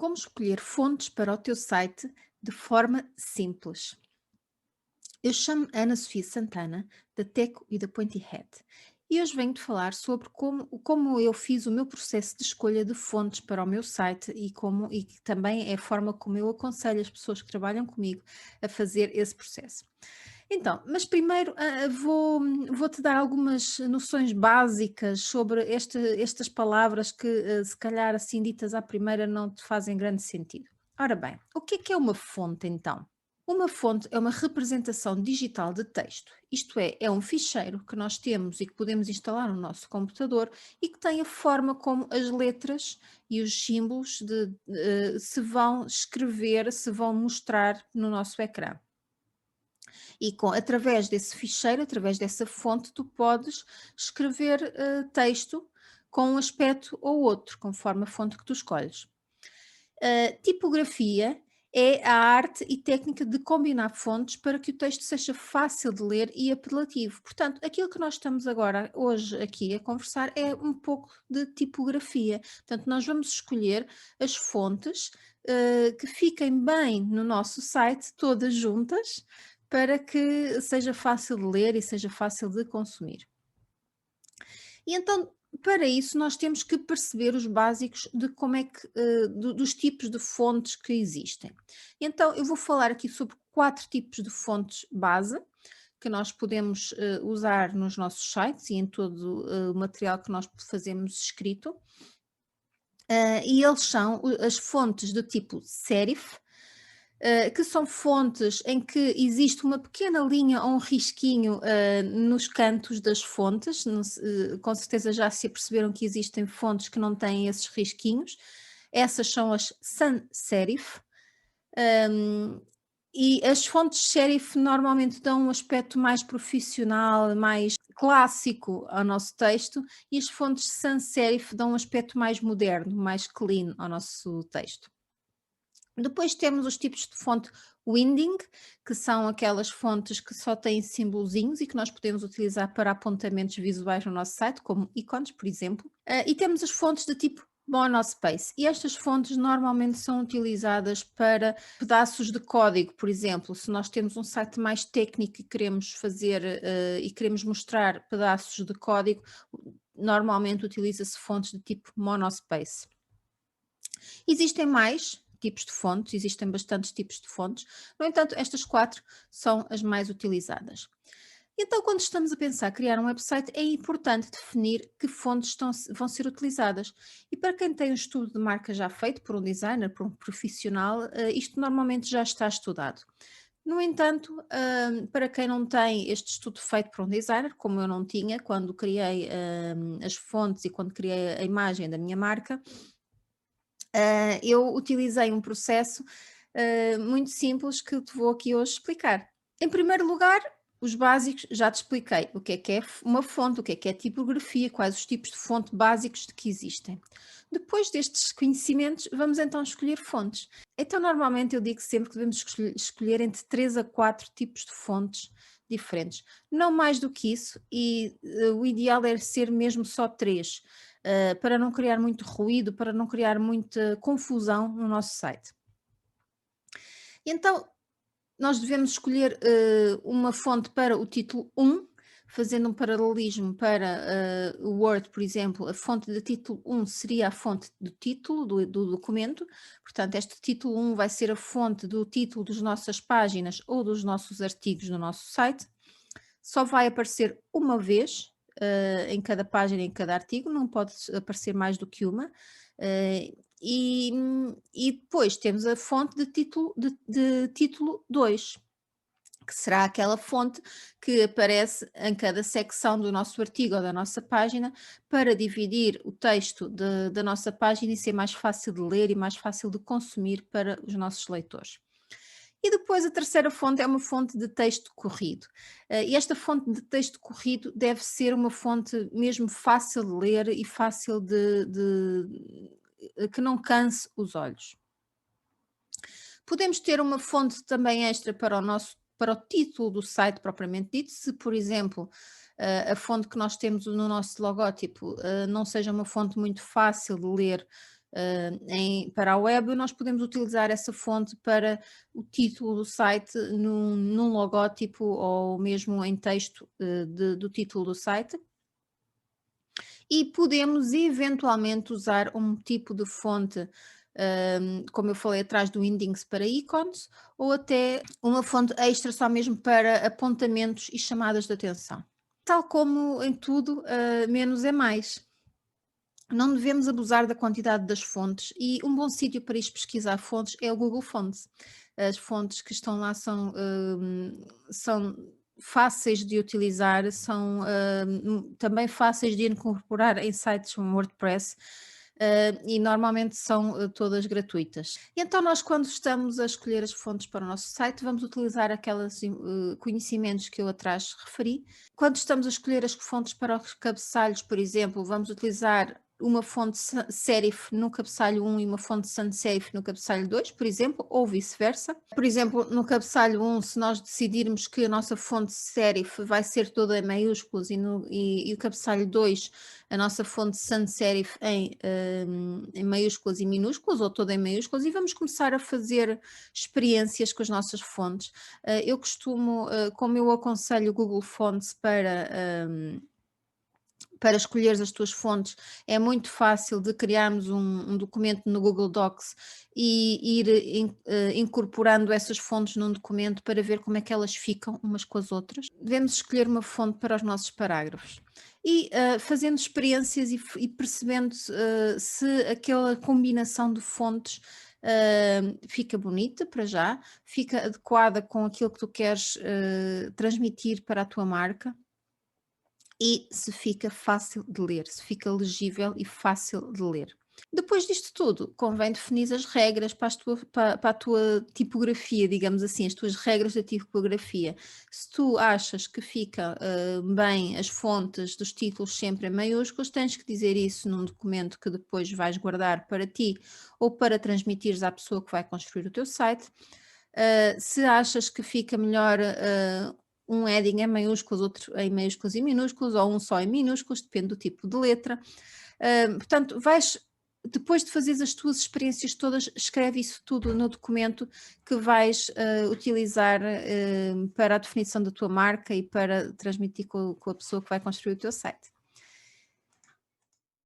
Como escolher fontes para o teu site de forma simples. Eu chamo Ana Sofia Santana, da Teco e da Pointy Head. E hoje venho-te falar sobre como eu fiz o meu processo de escolha de fontes para o meu site e que também é a forma como eu aconselho as pessoas que trabalham comigo a fazer esse processo. Então, mas primeiro vou-te dar algumas noções básicas sobre estas palavras que se calhar assim ditas à primeira não te fazem grande sentido. Ora bem, o que é uma fonte então? Uma fonte é uma representação digital de texto, isto é um ficheiro que nós temos e que podemos instalar no nosso computador e que tem a forma como as letras e os símbolos se vão escrever, se vão mostrar no nosso ecrã. E através desse ficheiro, através dessa fonte, tu podes escrever texto com um aspecto ou outro, conforme a fonte que tu escolhes. Tipografia é a arte e técnica de combinar fontes para que o texto seja fácil de ler e apelativo. Portanto, aquilo que nós estamos agora, hoje, aqui a conversar é um pouco de tipografia. Portanto, nós vamos escolher as fontes que fiquem bem no nosso site, todas juntas, para que seja fácil de ler e seja fácil de consumir. E então, para isso, nós temos que perceber os básicos de como é que, dos tipos de fontes que existem. Então, eu vou falar aqui sobre 4 tipos de fontes base que nós podemos usar nos nossos sites e em todo o material que nós fazemos escrito. E eles são as fontes do tipo serif, que são fontes em que existe uma pequena linha ou um risquinho nos cantos das fontes. Com certeza já se aperceberam que existem fontes que não têm esses risquinhos. Essas são as sans serif. hum, e as fontes serif normalmente dão um aspecto mais profissional, mais clássico ao nosso texto, e as fontes sans serif dão um aspecto mais moderno, mais clean ao nosso texto. Depois temos os tipos de fonte winding, que são aquelas fontes que só têm simbolozinhos e que nós podemos utilizar para apontamentos visuais no nosso site, como ícones, por exemplo. E temos as fontes de tipo monospace, e estas fontes normalmente são utilizadas para pedaços de código, por exemplo, se nós temos um site mais técnico e queremos fazer e queremos mostrar pedaços de código, normalmente utiliza-se fontes de tipo monospace. Existem mais tipos de fontes, existem bastantes tipos de fontes, no entanto, estas 4 são as mais utilizadas. Então, quando estamos a pensar criar um website, é importante definir que fontes vão ser utilizadas. E para quem tem um estudo de marca já feito por um designer, por um profissional, isto normalmente já está estudado. No entanto, para quem não tem este estudo feito por um designer, como eu não tinha quando criei as fontes e quando criei a imagem da minha marca, eu utilizei um processo muito simples que te vou aqui hoje explicar. Em primeiro lugar, os básicos, já te expliquei o que é uma fonte, o que é tipografia, quais os tipos de fonte básicos de que existem. Depois destes conhecimentos, vamos então escolher fontes. Então, normalmente eu digo sempre que devemos escolher entre 3 a 4 tipos de fontes diferentes. Não mais do que isso, e o ideal é ser mesmo só 3 para não criar muito ruído, para não criar muita confusão no nosso site. Então, nós devemos escolher uma fonte para o título 1, fazendo um paralelismo para o Word, por exemplo, a fonte de título 1 seria a fonte do título do documento, portanto, este título 1 vai ser a fonte do título das nossas páginas ou dos nossos artigos no nosso site. Só vai aparecer uma vez em cada página, em cada artigo, não pode aparecer mais do que uma. E depois temos a fonte de título 2, que será aquela fonte que aparece em cada secção do nosso artigo ou da nossa página para dividir o texto da nossa página e ser mais fácil de ler e mais fácil de consumir para os nossos leitores. E depois a terceira fonte é uma fonte de texto corrido. E esta fonte de texto corrido deve ser uma fonte mesmo fácil de ler e fácil que não canse os olhos. Podemos ter uma fonte também extra para o título do site propriamente dito, se por exemplo a fonte que nós temos no nosso logótipo não seja uma fonte muito fácil de ler para a web, nós podemos utilizar essa fonte para o título do site num logótipo ou mesmo em texto do título do site. E podemos eventualmente usar um tipo de fonte, como eu falei atrás do Windings para ícones, ou até uma fonte extra só mesmo para apontamentos e chamadas de atenção. Tal como em tudo, menos é mais. Não devemos abusar da quantidade das fontes e um bom sítio para ir pesquisar fontes é o Google Fonts. As fontes que estão lá são fáceis de utilizar, são também fáceis de incorporar em sites como WordPress. E normalmente são todas gratuitas. E então nós, quando estamos a escolher as fontes para o nosso site, vamos utilizar aqueles conhecimentos que eu atrás referi. Quando estamos a escolher as fontes para os cabeçalhos, por exemplo, vamos utilizar uma fonte serif no cabeçalho 1 e uma fonte sans serif no cabeçalho 2, por exemplo, ou vice-versa. Por exemplo, no cabeçalho 1, se nós decidirmos que a nossa fonte serif vai ser toda em maiúsculos e o cabeçalho 2, a nossa fonte sans serif em maiúsculas e minúsculas, ou toda em maiúsculas, e vamos começar a fazer experiências com as nossas fontes. Eu costumo, como eu aconselho o Google Fonts para escolheres as tuas fontes, é muito fácil de criarmos um documento no Google Docs e ir incorporando essas fontes num documento para ver como é que elas ficam umas com as outras. Devemos escolher uma fonte para os nossos parágrafos e fazendo experiências e percebendo se aquela combinação de fontes fica bonita para já, fica adequada com aquilo que tu queres transmitir para a tua marca e se fica fácil de ler, se fica legível e fácil de ler. Depois disto tudo, convém definir as regras para a tua tipografia, digamos assim, as tuas regras da tipografia. Se tu achas que fica bem as fontes dos títulos sempre em maiúsculos, tens que dizer isso num documento que depois vais guardar para ti ou para transmitires à pessoa que vai construir o teu site. Se achas que fica melhor um heading em maiúsculos, outro em maiúsculos e minúsculos, ou um só em minúsculos, depende do tipo de letra. Portanto, depois de fazeres as tuas experiências todas, escreve isso tudo no documento que vais utilizar para a definição da tua marca e para transmitir com a pessoa que vai construir o teu site.